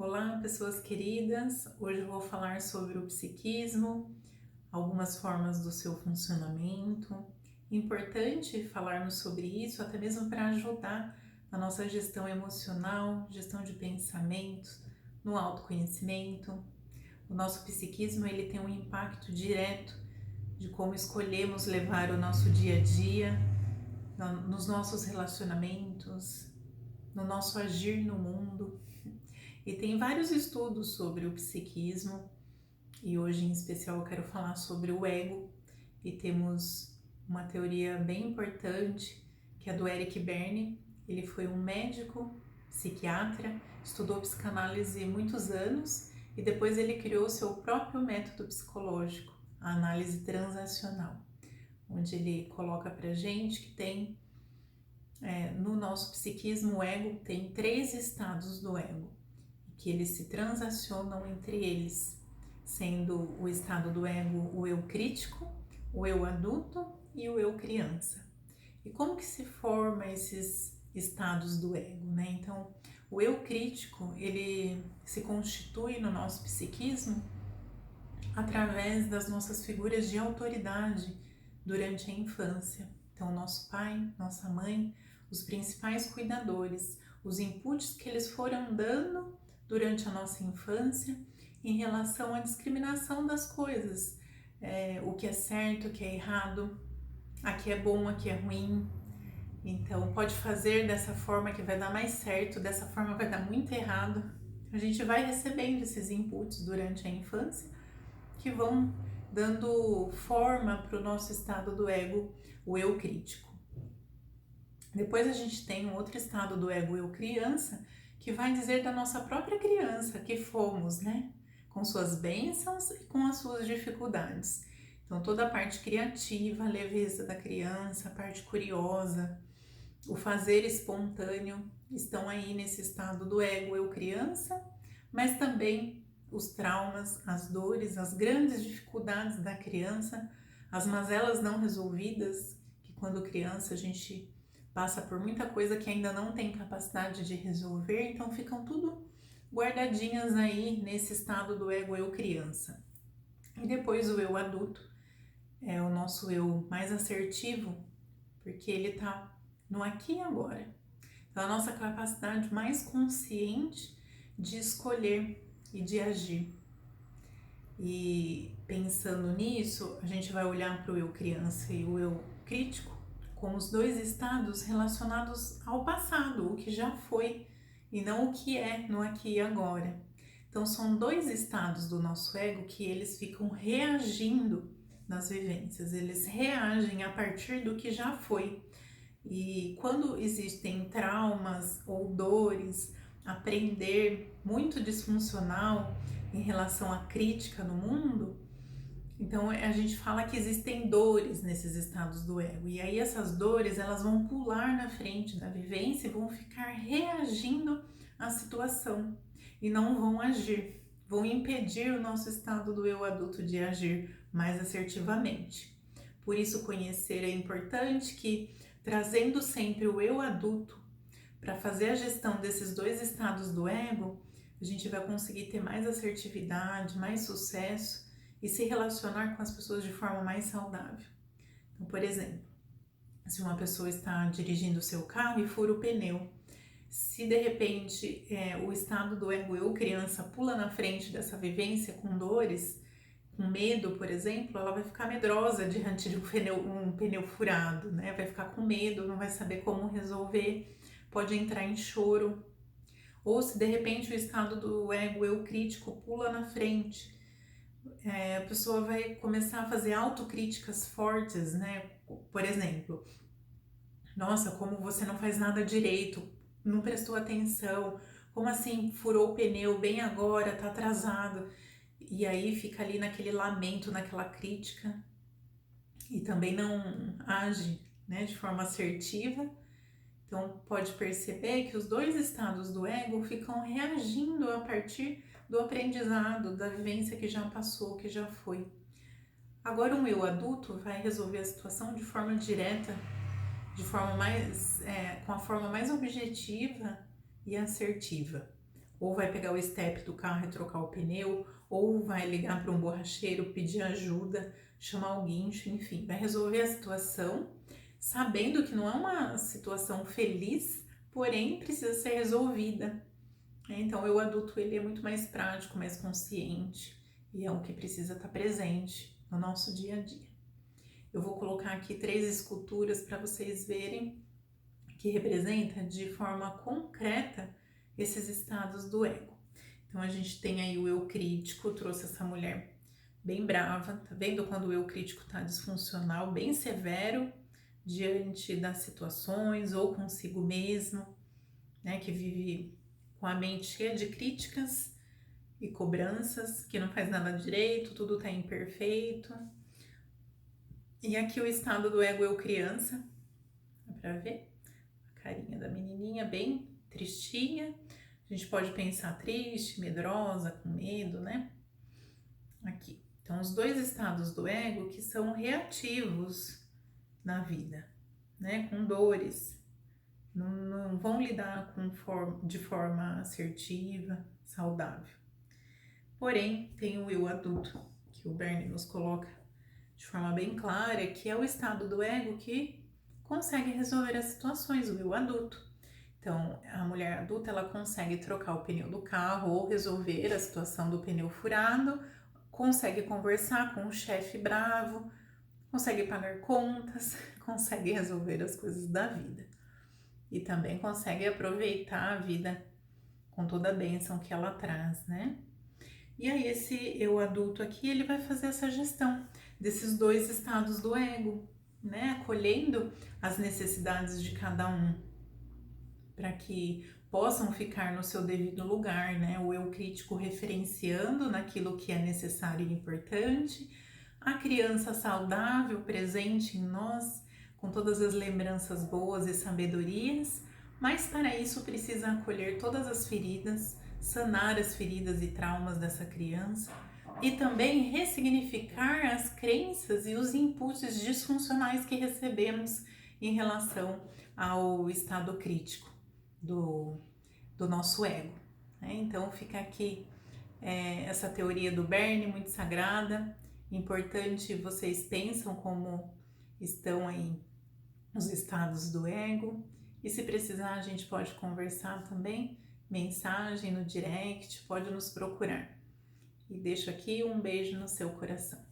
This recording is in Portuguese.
Olá, pessoas queridas. Hoje eu vou falar sobre o psiquismo, algumas formas do seu funcionamento. Importante falarmos sobre isso, até mesmo para ajudar na nossa gestão emocional, gestão de pensamentos, no autoconhecimento. O nosso psiquismo ele tem um impacto direto de como escolhemos levar o nosso dia a dia, nos nossos relacionamentos, no nosso agir no mundo. E tem vários estudos sobre o psiquismo, e hoje em especial eu quero falar sobre o ego, e temos uma teoria bem importante, que é do Eric Berne. Ele foi um médico, psiquiatra, estudou psicanálise muitos anos, e depois ele criou seu próprio método psicológico, a análise transacional, onde ele coloca pra gente que tem, no nosso psiquismo, o ego tem 3 estados do ego, que eles se transacionam entre eles, sendo o estado do ego o eu crítico, o eu adulto e o eu criança. E como que se forma esses estados do ego, né? Então, o eu crítico, ele se constitui no nosso psiquismo através das nossas figuras de autoridade durante a infância. Então, nosso pai, nossa mãe, os principais cuidadores, os inputs que eles foram dando durante a nossa infância em relação à discriminação das coisas, o que é certo, o que é errado, aqui é bom, aqui é ruim. Então pode fazer dessa forma que vai dar mais certo, dessa forma vai dar muito errado. A gente vai recebendo esses inputs durante a infância que vão dando forma para o nosso estado do ego, o eu crítico. Depois a gente tem um outro estado do ego, o eu criança, que vai dizer da nossa própria criança que fomos, né? Com suas bênçãos e com as suas dificuldades. Então toda a parte criativa, a leveza da criança, a parte curiosa, o fazer espontâneo estão aí nesse estado do ego, eu criança, mas também os traumas, as dores, as grandes dificuldades da criança, as mazelas não resolvidas, que quando criança a gente passa por muita coisa que ainda não tem capacidade de resolver, então ficam tudo guardadinhas aí nesse estado do ego eu criança. E depois o eu adulto, é o nosso eu mais assertivo, porque ele tá no aqui e agora. Então a nossa capacidade mais consciente de escolher e de agir. E pensando nisso, a gente vai olhar para o eu criança e o eu crítico como os dois estados relacionados ao passado, o que já foi, e não o que é no aqui e agora. Então são dois estados do nosso ego que eles ficam reagindo nas vivências, eles reagem a partir do que já foi. E quando existem traumas ou dores, aprender muito disfuncional em relação à crítica no mundo, então a gente fala que existem dores nesses estados do ego. E aí essas dores, elas vão pular na frente da vivência e vão ficar reagindo à situação e não vão agir, vão impedir o nosso estado do eu adulto de agir mais assertivamente. Por isso conhecer é importante, que trazendo sempre o eu adulto para fazer a gestão desses dois estados do ego, a gente vai conseguir ter mais assertividade, mais sucesso e se relacionar com as pessoas de forma mais saudável. Então, por exemplo, se uma pessoa está dirigindo o seu carro e fura o pneu, se de repente o estado do ego eu criança pula na frente dessa vivência com dores, com medo, por exemplo, ela vai ficar medrosa diante de um pneu furado, né? Vai ficar com medo, não vai saber como resolver, pode entrar em choro. Ou se de repente o estado do ego eu crítico pula na frente, a pessoa vai começar a fazer autocríticas fortes, né? Por exemplo, nossa, como você não faz nada direito, não prestou atenção, como assim furou o pneu bem agora, tá atrasado. E aí fica ali naquele lamento, naquela crítica e também não age, né, de forma assertiva. Então pode perceber que os dois estados do ego ficam reagindo a partir do aprendizado, da vivência que já passou, que já foi. Agora um eu adulto vai resolver a situação de forma direta, de forma mais, com a forma mais objetiva e assertiva. ou vai pegar o step do carro e trocar o pneu, ou vai ligar para um borracheiro, pedir ajuda, chamar o guincho, enfim, vai resolver a situação, sabendo que não é uma situação feliz, porém precisa ser resolvida. Então, o eu adulto ele é muito mais prático, mais consciente, e é o que precisa estar presente no nosso dia a dia. Eu vou colocar aqui 3 esculturas para vocês verem que representa de forma concreta esses estados do ego. Então a gente tem aí o eu crítico, trouxe essa mulher bem brava, tá vendo quando o eu crítico tá disfuncional, bem severo diante das situações ou consigo mesmo, né, que vive com a mente cheia de críticas e cobranças, que não faz nada direito, tudo tá imperfeito. E aqui o estado do ego eu criança, dá pra ver? A carinha da menininha bem tristinha. A gente pode pensar triste, medrosa, com medo, né? Aqui. Então, os 2 estados do ego que são reativos na vida, né? Com dores. Não vão lidar de forma assertiva, saudável. Porém, tem o eu adulto, que o Bernie nos coloca de forma bem clara, que é o estado do ego que consegue resolver as situações, o eu adulto. Então, a mulher adulta, ela consegue trocar o pneu do carro ou resolver a situação do pneu furado, consegue conversar com o chefe bravo, consegue pagar contas, consegue resolver as coisas da vida. E também consegue aproveitar a vida com toda a bênção que ela traz, né? E aí esse eu adulto aqui, ele vai fazer essa gestão desses 2 estados do ego, né? Acolhendo as necessidades de cada um, para que possam ficar no seu devido lugar, né? O eu crítico referenciando naquilo que é necessário e importante, a criança saudável presente em nós, com todas as lembranças boas e sabedorias, mas para isso precisa acolher todas as feridas, sanar as feridas e traumas dessa criança e também ressignificar as crenças e os inputs disfuncionais que recebemos em relação ao estado crítico do nosso ego, né? Então fica aqui essa teoria do Bernie, muito sagrada, importante. Vocês pensam como estão aí os estados do ego, e se precisar a gente pode conversar também, mensagem no direct, pode nos procurar. E deixo aqui um beijo no seu coração.